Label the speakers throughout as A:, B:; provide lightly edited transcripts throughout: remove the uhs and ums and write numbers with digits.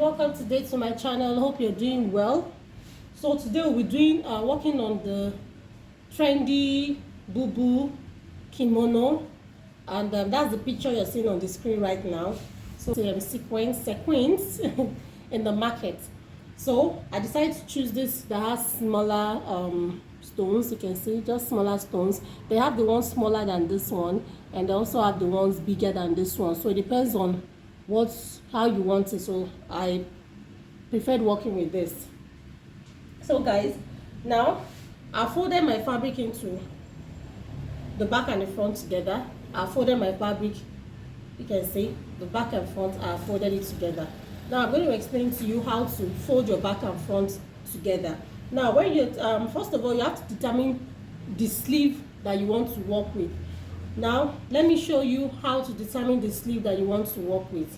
A: welcome today to my channel. Hope you're doing well. So today we'll be doing working on the trendy Bubu kimono, and that's the picture you're seeing on the screen right now. So sequins in the market. So I decided to choose this that has smaller stones. You can see just smaller stones. They have the ones smaller than this one, and they also have the ones bigger than this one. So it depends on how you want it. So I preferred working with this. So guys, now I folded my fabric into the back and the front together. I folded my fabric, you can see the back and front, I folded it together. Now I'm going to explain to you how to fold your back and front together. Now when you first of all, you have to determine the sleeve that you want to work with. Now let me show you how to determine the sleeve that you want to work with.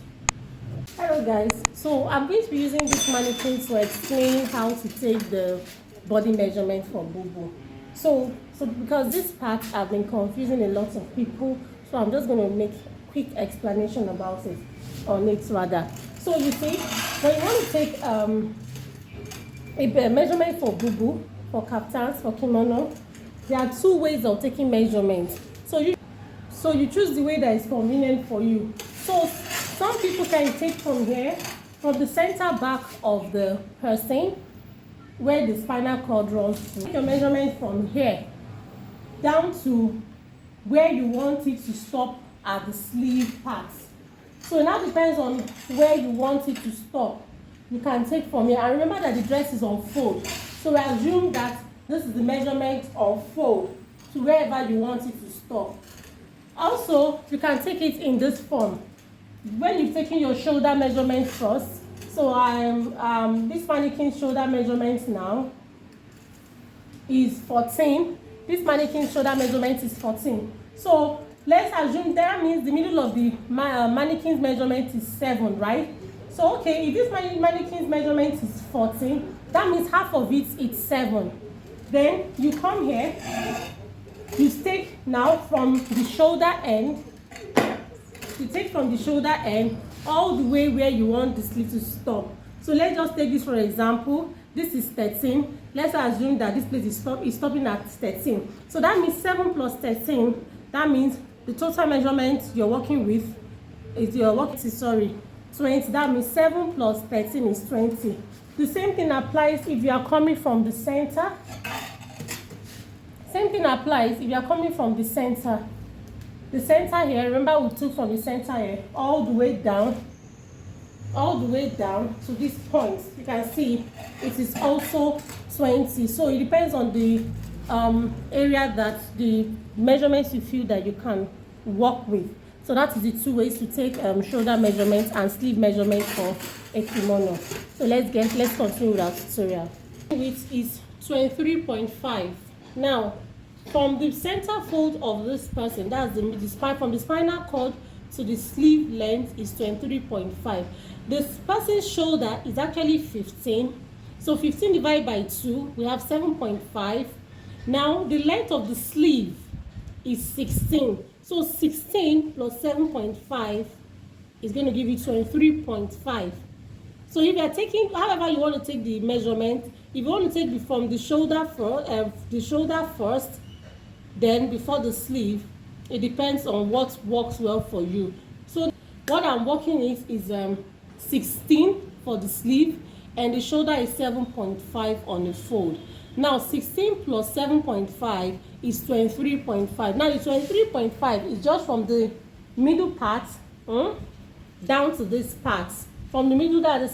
A: Hello guys, so I'm going to be using this mannequin to explain how to take the body measurement for Bubu. So because this part have been confusing a lot of people, so I'm just going to make a quick explanation about it, on it rather. So you see, when you want to take a measurement for Bubu, for kaftans, for kimono, there are two ways of taking measurements. So you choose the way that is convenient for you. So some people can take from here, from the center back of the person, where the spinal cord runs to. Take your measurement from here down to where you want it to stop at the sleeve part. So it now depends on where you want it to stop. You can take from here. And remember that the dress is on fold. So we assume that this is the measurement on fold to wherever you want it to stop. Also, you can take it in this form. When you've taken your shoulder measurement first, so this mannequin shoulder measurement now is 14. This mannequin shoulder measurement is 14. So let's assume that means the middle of the mannequin's measurement is 7, right? So okay, if this mannequin's measurement is 14, that means half of it is 7. Then you come here, you take now from the shoulder end. You take from the shoulder end all the way where you want the sleeve to stop. So let's just take this for example. This is 13. Let's assume that this place is stopping at 13. So that means 7 plus 13. That means the total measurement you're working with is 20. That means 7 plus 13 is 20. The same thing applies if you are coming from the center. Same thing applies if you are coming from the center. The center here, remember we took from the center here all the way down to this point. You can see it is also 20. So it depends on the area that the measurements you feel that you can work with. So that is the two ways to take shoulder measurements and sleeve measurements for a kimono. So let's continue with our tutorial. Width is 23.5. Now, from the center fold of this person, that's from the spinal cord to the sleeve length is 23.5. This person's shoulder is actually 15. So 15 divided by 2, we have 7.5. Now the length of the sleeve is 16. So 16 plus 7.5 is going to give you 23.5. So if you are taking, however you want to take the measurement, if you want to take it from the shoulder first, then before the sleeve, it depends on what works well for you. So what I'm working with is 16 for the sleeve, and the shoulder is 7.5 on the fold. Now 16 plus 7.5 is 23.5. Now the 23.5 is just from the middle part down to this part. From the middle of the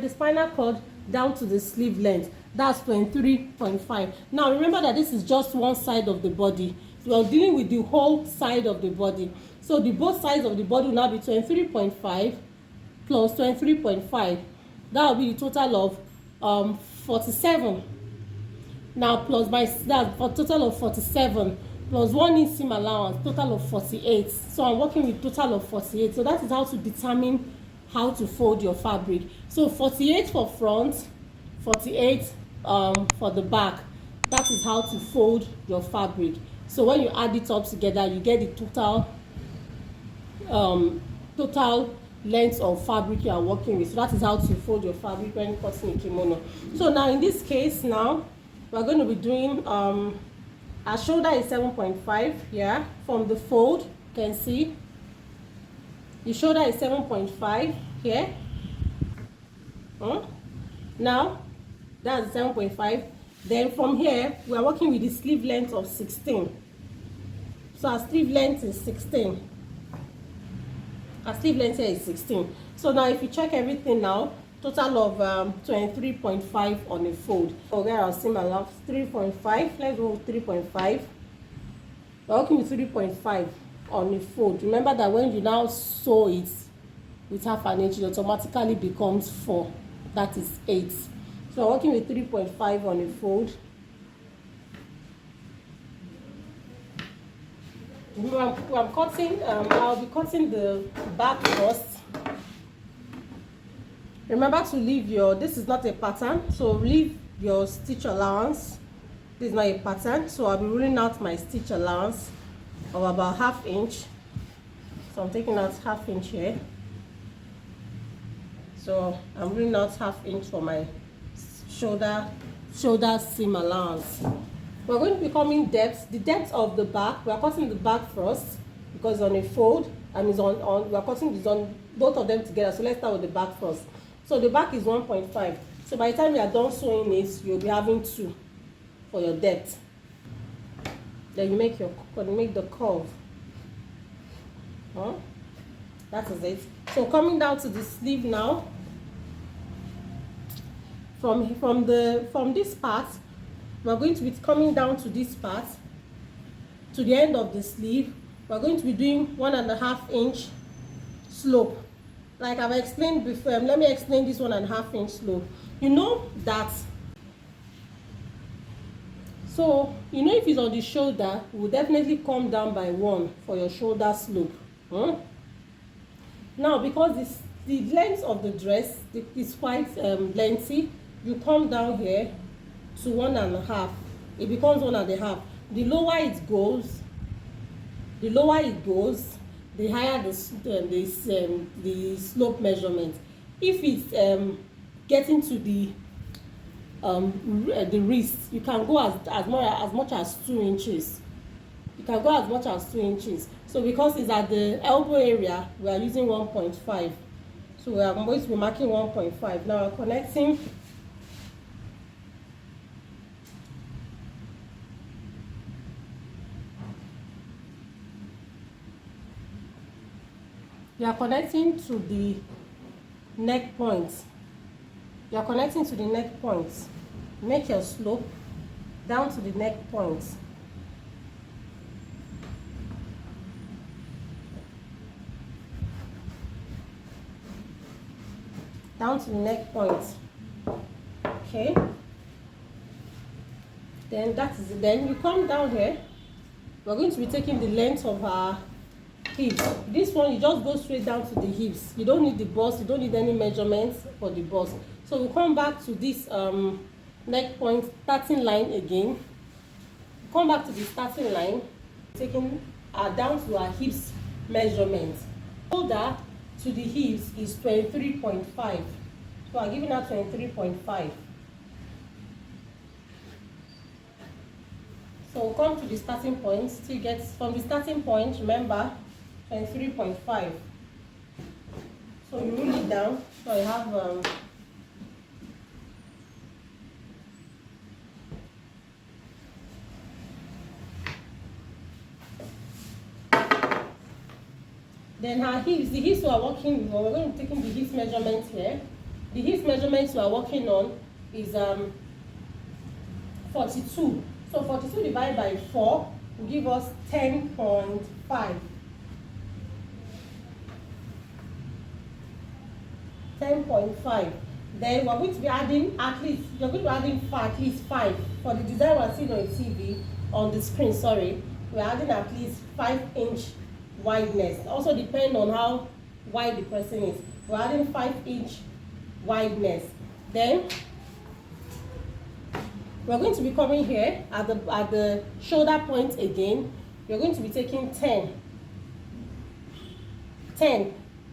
A: spinal cord down to the sleeve length. That's 23.5. Now remember that this is just one side of the body. We are dealing with the whole side of the body. So both sides of the body will now be 23.5 plus 23.5. That will be the total of 47. Now plus that's for total of 47 plus 1 inseam allowance, total of 48. So I'm working with total of 48. So that is how to determine how to fold your fabric. So 48 for front, 48 for the back. That is how to fold your fabric. So when you add it up together, you get the total length of fabric you are working with. So that is how to fold your fabric when cutting a kimono. So now in this case, now we're going to be doing our shoulder is 7.5 here from the fold. You can see the shoulder is 7.5 here. Now that's 7.5. Then from here we are working with the sleeve length of 16. So our sleeve length is 16. Our sleeve length here is 16. So now if you check everything now, total of 23.5 on a fold. So where our seam allowance 3.5. Let's go with 3.5. We're working with 3.5 on a fold. Remember that when you now sew it with half an inch, it automatically becomes 4. That is 8. So we're working with 3.5 on a fold. I'm cutting, I'll be cutting the back first. Remember to leave your, this is not a pattern, so leave your stitch allowance. This is not a pattern, so I'll be ruling out my stitch allowance of about ½ inch. So I'm taking out ½ inch here. So I'm ruling out ½ inch for my shoulder seam allowance. We're going to be coming depth, the depth of the back. We are cutting the back first because on a fold and it's on we are cutting this on both of them together. So let's start with the back first. So the back is 1.5. So by the time you are done sewing it, you'll be having 2 for your depth. Then you make the curve. That is it. So coming down to the sleeve now. From this part, we're going to be coming down to this part, to the end of the sleeve. We're going to be doing 1.5 inch slope. Like I've explained before, let me explain this 1.5 inch slope. You know that, so you know if it's on the shoulder, it will definitely come down by 1 for your shoulder slope. Now because the length of the dress is quite lengthy, you come down here to 1.5. It becomes 1.5. The lower it goes, the higher the slope measurement. If it's getting to the wrist, you can go as much as 2 inches. You can go as much as 2 inches. So because it's at the elbow area, we are using 1.5. So we are going to be marking 1.5. Now we're connecting. You are connecting to the neck point. You are connecting to the neck point. Make your slope down to the neck point. Down to the neck point. Okay. Then that is it. Then you come down here. We're going to be taking the length of our hips. This one, you just go straight down to the hips. You don't need the bust, you don't need any measurements for the bust. So we'll come back to this neck point starting line again. Come back to the starting line, taking down to our hips measurement. Shoulder to the hips is 23.5. So I'm giving her 23.5. So we'll come to the starting point. So you get from the starting point, remember, 23.5. So you roll it down. So you have then our hips, the hips we are working with, we're going to be taking the hips measurement here. The hips measurements we are working on is 42. So 42 divided by 4 will give us 10.5. 10.5. Then we're going to be adding at least, you're going to be adding at least 5. For the design we're seeing on TV, on the screen, sorry, we're adding at least 5-inch wideness. Also depend on how wide the person is. We're adding 5-inch wideness. Then we're going to be coming here at the shoulder point again. You're going to be taking 10.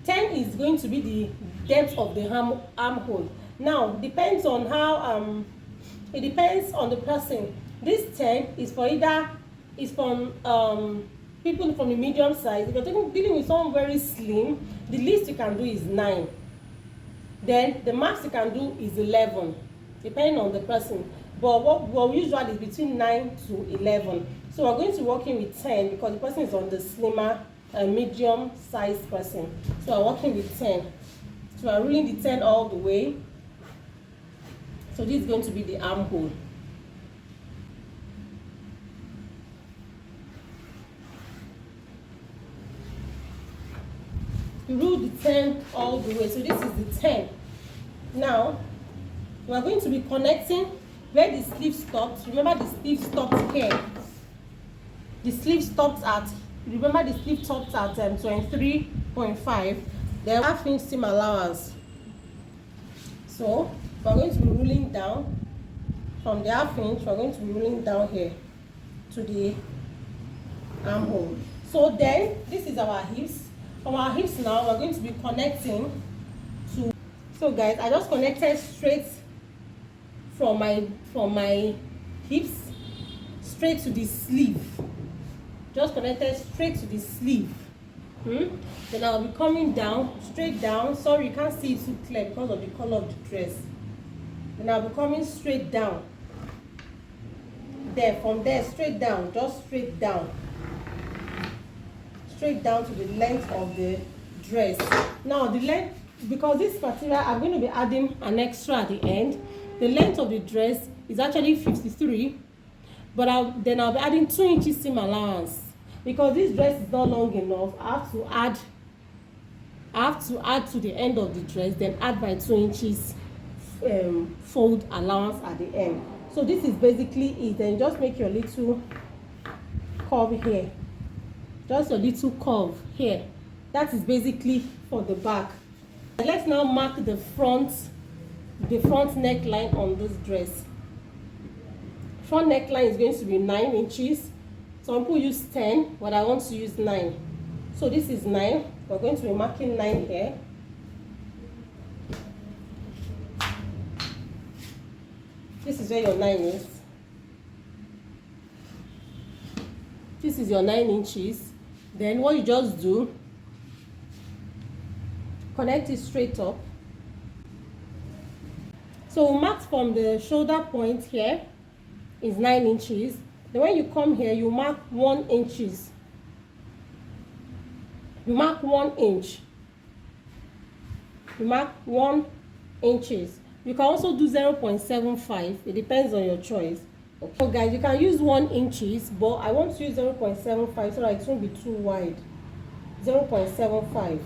A: 10 is going to be the depth of the armhole. Now, depends on how it depends on the person. This 10 is for is from people from the medium size. If you're dealing with someone very slim, the least you can do is 9. Then the max you can do is 11, depending on the person. But what usually is between 9 to 11. So we're going to be working with 10 because the person is on the slimmer medium sized person. So I'm working with 10. So I'm rolling the 10 all the way. So this is going to be the armhole. You roll the 10 all the way. So this is the 10. Now we are going to be connecting where the sleeve stops. Remember, the sleeve stops here. The sleeve stops at, remember, the sleeve stops at 23.5. Then half-inch seam allowance. So we're going to be rolling down from the half-inch. We're going to be rolling down here to the armhole. So then this is our hips. From our hips now, we're going to be connecting to. So guys, I just connected straight from my hips straight to the sleeve. Just connected straight to the sleeve. Then I'll be coming down, straight down. Sorry, you can't see it too clear because of the color of the dress. Then I'll be coming straight down. There, from there, straight down, just straight down. Straight down to the length of the dress. Now the length, because this material I'm going to be adding an extra at the end. The length of the dress is actually 53, but then I'll be adding 2 inches seam allowance because this dress is not long enough. I have to add to the end of the dress, then add by 2 inches fold allowance at the end. So this is basically it. Then just make your little curve here. Just a little curve here. That is basically for the back. Let's now mark the front neckline on this dress. Front neckline is going to be 9 inches. Some people use 10, but I want to use 9. So this is 9. We're going to be marking 9 here. This is where your 9 is. This is your 9 inches. Then what you just do, connect it straight up. So mark from the shoulder point here is 9 inches. Then when you come here, you mark 1 inches. You mark 1 inch. You mark 1 inches. You can also do 0.75. It depends on your choice. Okay. So guys, you can use 1 inches, but I want to use 0.75 so that it won't be too wide. 0.75.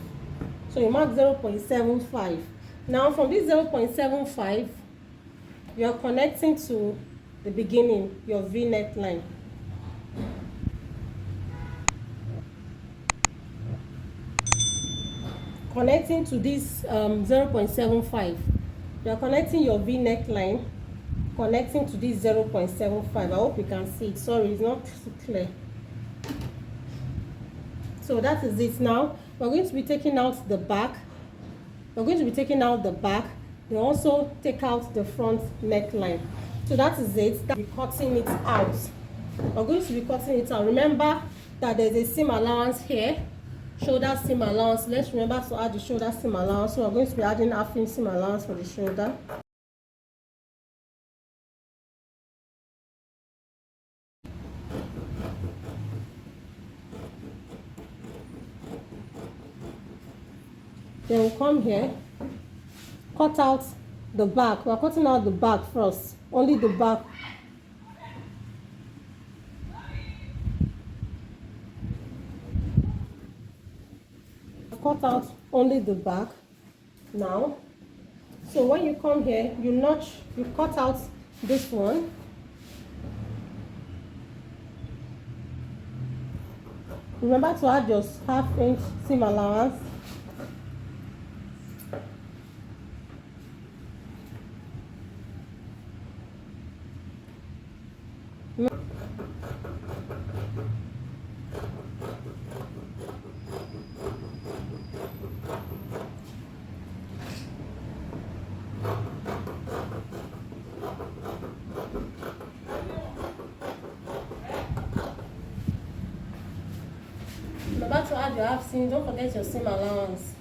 A: So you mark 0.75. Now from this 0.75, you are connecting to the beginning, your V neckline. Connecting to this 0.75. You are connecting your V neckline, connecting to this 0.75. I hope you can see it. Sorry, it's not too clear. So that is it. Now we're going to be taking out the back. We're going to be taking out the back. We also take out the front neckline. So that is it. We're cutting it out. We're going to be cutting it out. Remember that there's a seam allowance here, shoulder seam allowance. Let's remember to add the shoulder seam allowance. So we're going to be adding half-inch seam allowance for the shoulder. Then we'll come here, cut out the back. We're cutting out the back first, only the back. Cut out only the back now. So when you come here, you cut out this one. Remember to add your half-inch seam allowance. Remember to add your half seam. Don't forget your seam allowance.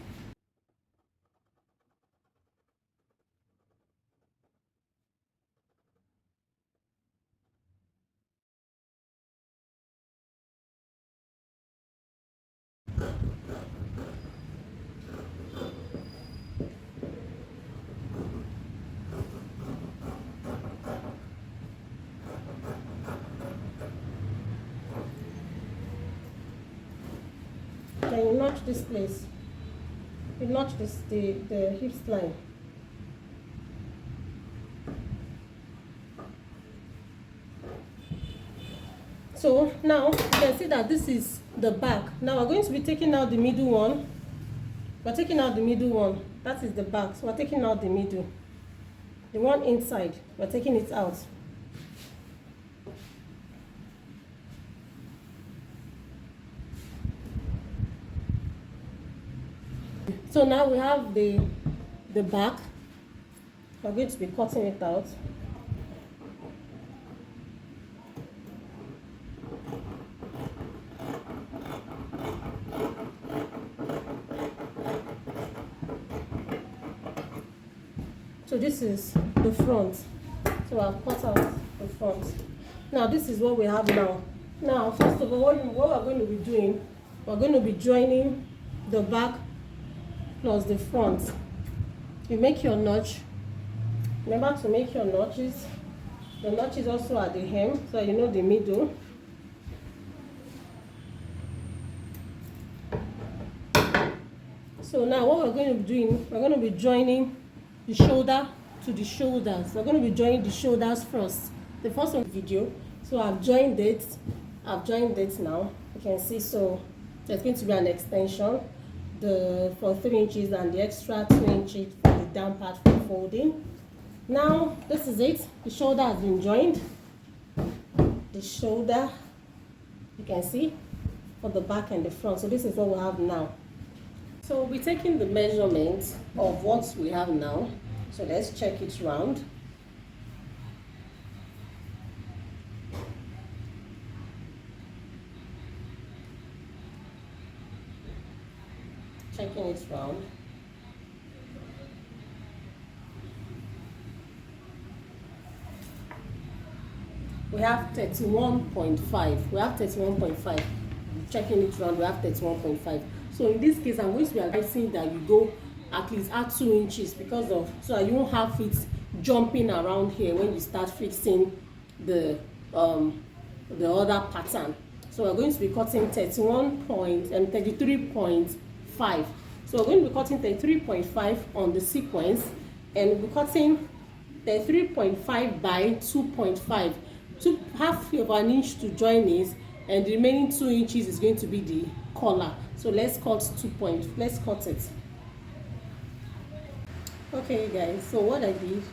A: Then you notch this place. You notch this the hip line. So now you can see that this is the back. Now we're going to be taking out the middle one. We're taking out the middle one. That is the back. So we're taking out the middle. The one inside, we're taking it out. So now we have the back. We're going to be cutting it out. So this is the front. So I've cut out the front. Now this is what we have now. Now first of all, what we're going to be doing, we're going to be joining the back plus the front. You make your notch. Remember to make your notches. The notches also at the hem, so you know the middle. So now what we're going to be doing, we're going to be joining the shoulder to the shoulders. We're going to be joining the shoulders first. The first one video. So I've joined it. I've joined it now. You can see, so there's going to be an extension for 3 inches and the extra 2 inches for the down part for folding. Now this is it. The shoulder has been joined. The shoulder, you can see, for the back and the front. So this is what we have now. So we'll be taking the measurement of what we have now. So let's check it round. Checking it round. We have 31.5. We have 31.5. Checking it round, we have 31.5. So in this case, I'm going to be advising that you go at least add 2 inches because of, so that you won't have it jumping around here when you start fixing the other pattern. So we're going to be cutting 33.5. So we're going to be cutting 33.5 on the sequence, and we'll be cutting 33.5 by 2.5. Half of an inch to join it, and the remaining 2 inches is going to be the collar. So let's cut let's cut it. Okay guys, so what I did,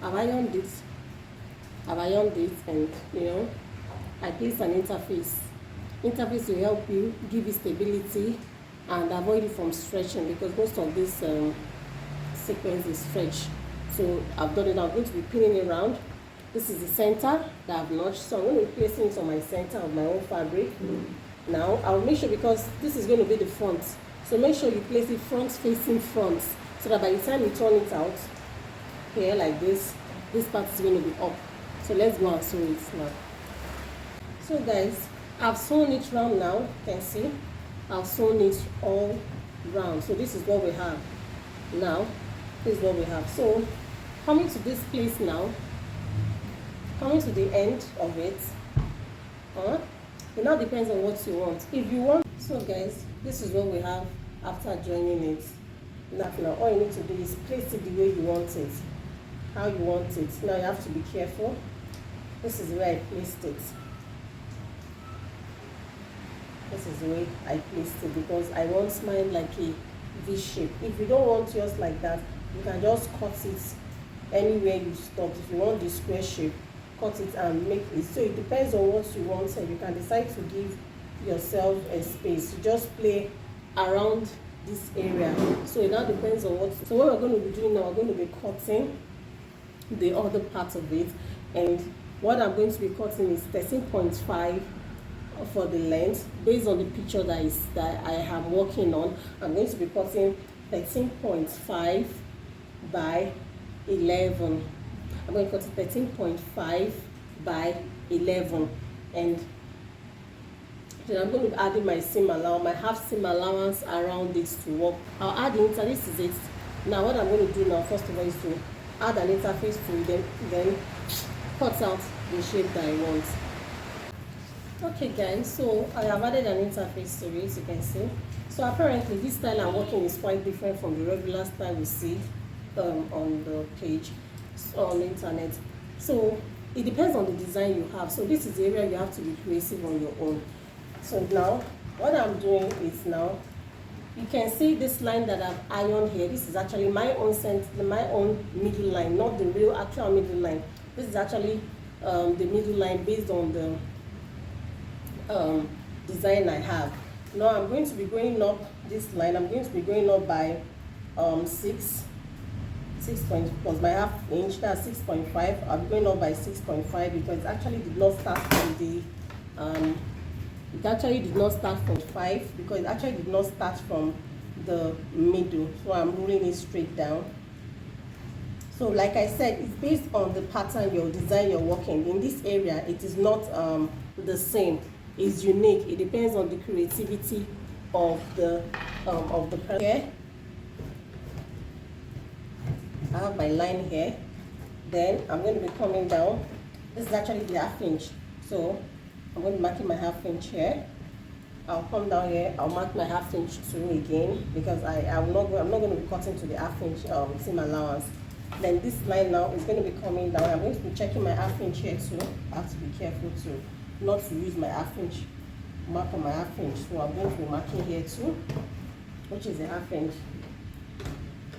A: I've ironed it, and I placed an interface. Interface will help you give it stability and avoid it from stretching, because most of this sequence is stretched. So I've done it. I'm going to be pinning it around. This is the center that I've notched, so I'm going to be placing it on my center of my own fabric. Now I'll make sure, because this is going to be the front, so make sure you place it front facing front, so that by the time you turn it out here like this part is going to be up. So let's go and sew it now. So guys, I've sewn it round now. You can see I've sewn it all round. So this is what we have now. This is what we have. So coming to this place now, coming to the end of it, it now depends on what you want. If you want, so guys, this is what we have after joining it. Now all you need to do is place it the way you want it, how you want it. Now you have to be careful. This is where I placed it. This is the way I placed it, because I want mine like a V shape. If you don't want yours like that, you can just cut it anywhere you stopped. If you want the square shape, cut it and make it. So it depends on what you want, and you can decide to give yourself a space. You just play around this area. So it now depends on what. So what we're going to be doing now, we're going to be cutting the other part of it, and what I'm going to be cutting is 13.5 for the length based on the picture that I am working on. I'm going to be cutting 13.5 by 11. I'm going to cut 13.5 by 11, and then I'm going to be adding my seam allowance, my half seam allowance around this to work. I'll add the interface. This is it. Now what I'm going to do now, first of all, is to add an interface to it, then cut out the shape that I want. Okay guys, so I have added an interface to it, you can see. So apparently this style I'm working is quite different from the regular style we see on the page, on the internet. So it depends on the design you have. So this is the area you have to be creative on your own. So now what I'm doing is, now you can see this line that I've ironed here. This is actually my own middle line, not the real actual middle line. This is actually the middle line based on the design I have. Now I'm going to be going up this line. I'm going to be going up by 6 point plus my half inch, that's 6.5. I'm going up by 6.5 because it actually did not start from the it actually did not start from 5, because it actually did not start from the middle. So I'm rolling it straight down. So like I said, it's based on the pattern, your design you're working in this area. It is not the same. It's unique. It depends on the creativity of the person. Here I have my line here. Then I'm going to be coming down. This is actually the half inch. So I'm going to mark my half inch here. I'll come down here. I'll mark my half inch too again, because I'm not going to be cutting to the half inch seam allowance. Then this line now is going to be coming down. I'm going to be checking my half inch here too. I have to be careful too, not to use my half inch mark on my half inch. So I'm going to be marking here too, which is a half inch.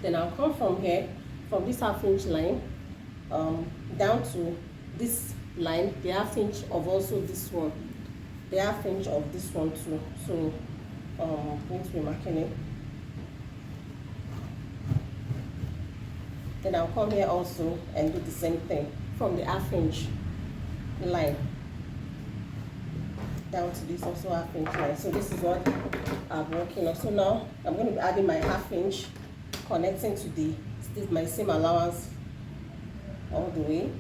A: Then I'll come from here, from this half inch line down to this line, the half inch of also this one, the half inch of this one too. So I'm going to be marking it. Then I'll come here also and do the same thing from the half inch line down to this also half inch line. So this is what I'm working on. So now I'm going to be adding my half inch, connecting to my seam allowance all the way.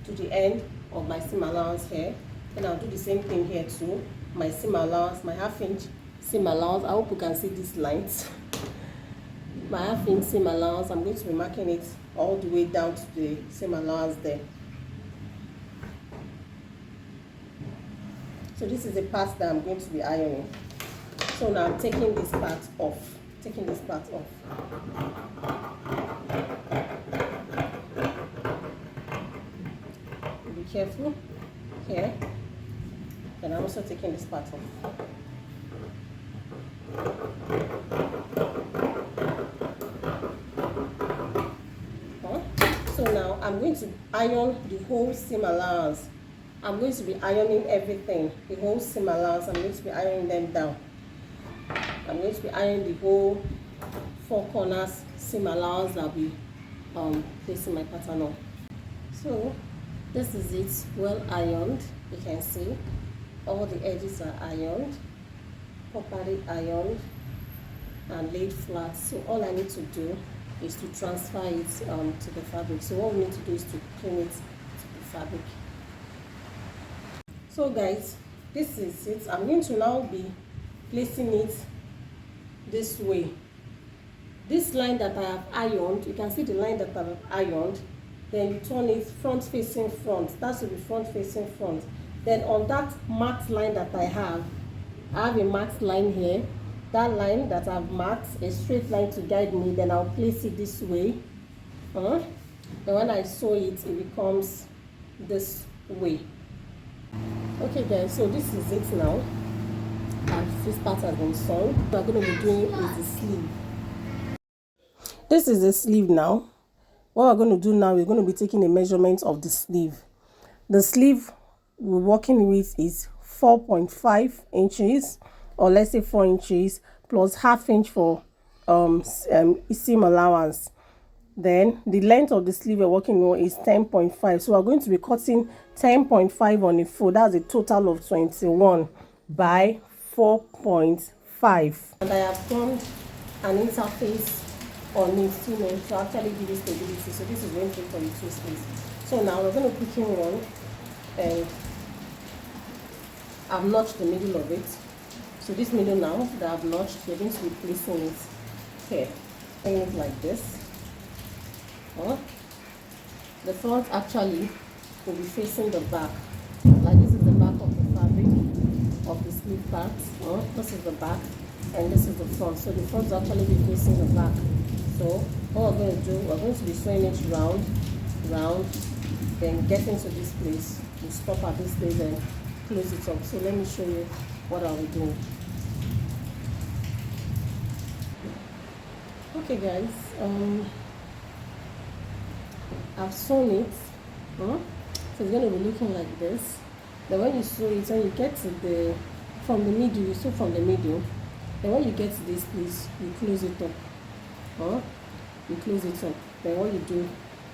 A: To the end of my seam allowance here. Then I'll do the same thing here too. My seam allowance, my half inch seam allowance. I hope you can see these lines. My half inch seam allowance, I'm going to be marking it all the way down to the seam allowance there. So this is the part that I'm going to be ironing. So now I'm taking this part off. Taking this part off. Be careful here. And I'm also taking this part off. So now I'm going to iron the whole seam allowance. I'm going to be ironing everything, the whole seam allowance. I'm going to be ironing them down. I'm going to be ironing the whole 4 corners seam allowance that I'll be placing my pattern on. So this is it, well ironed. You can see all the edges are ironed, properly ironed and laid flat. So all I need to do is to transfer it to the fabric. So what we need to do is to clean it to the fabric. So guys, this is it. I'm going to now be placing it this way. This line that I have ironed, you can see the line that I have ironed. Then you turn it front facing front. That should be front facing front. Then on that marked line that I have a marked line here. That line that I've marked, a straight line to guide me. Then I'll place it this way. And when I sew it, it becomes this way. Okay guys, so this is it now. As this part has been sewn, what we're going to be doing is the sleeve. This is the sleeve now. What we're going to do now, we're going to be taking a measurement of the sleeve. The sleeve we're working with is 4.5 inches, or let's say 4 inches plus half inch for seam allowance. Then the length of the sleeve we're working on is 10.5. So we're going to be cutting 10.5 on the fold. That's a total of 21 by 4.5. And I have formed an interface on it, to actually give it stability. So this is going to be for the two sleeves. So now we're going to put in one, and I've notched the middle of it. So this middle now that I've notched, we're going to be placing it here, putting it like this. The front actually will be facing the back. Like this is the back of the fabric of the sleeve part. This is the back, and this is the front. So the front will actually be facing the back. So what we're going to do, we're going to be sewing it round, then get into this place. We'll stop at this place and close it up. So let me show you what are we doing. Okay guys, I've sewn it. So it's going to be looking like this. Then when you sew it, when you get to the from the middle, you sew from the middle. Then when you get to this place, you close it up. You close it up. Then what you do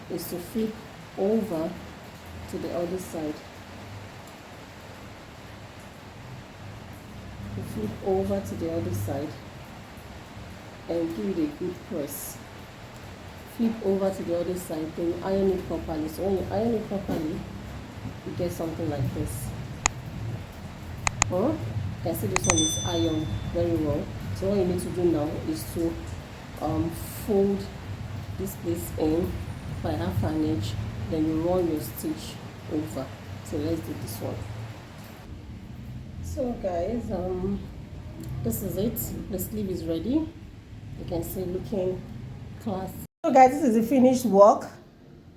A: is to flip over to the other side. You flip over to the other side and give it a good press. Flip over to the other side, then you iron it properly. So when you iron it properly, you get something like this. You can see this one is ironed very well. So what you need to do now is to fold this place in by ½ inch, then you run your stitch over. So let's do this one. So guys, this is it. The sleeve is ready. You can see looking classy. So guys, this is the finished work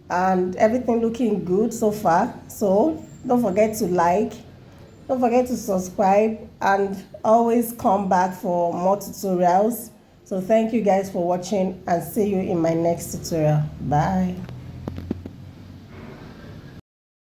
A: and everything looking good so far. So don't forget to like, don't forget to subscribe, and always come back for more tutorials. So thank you guys for watching, and see you in my next tutorial. Bye.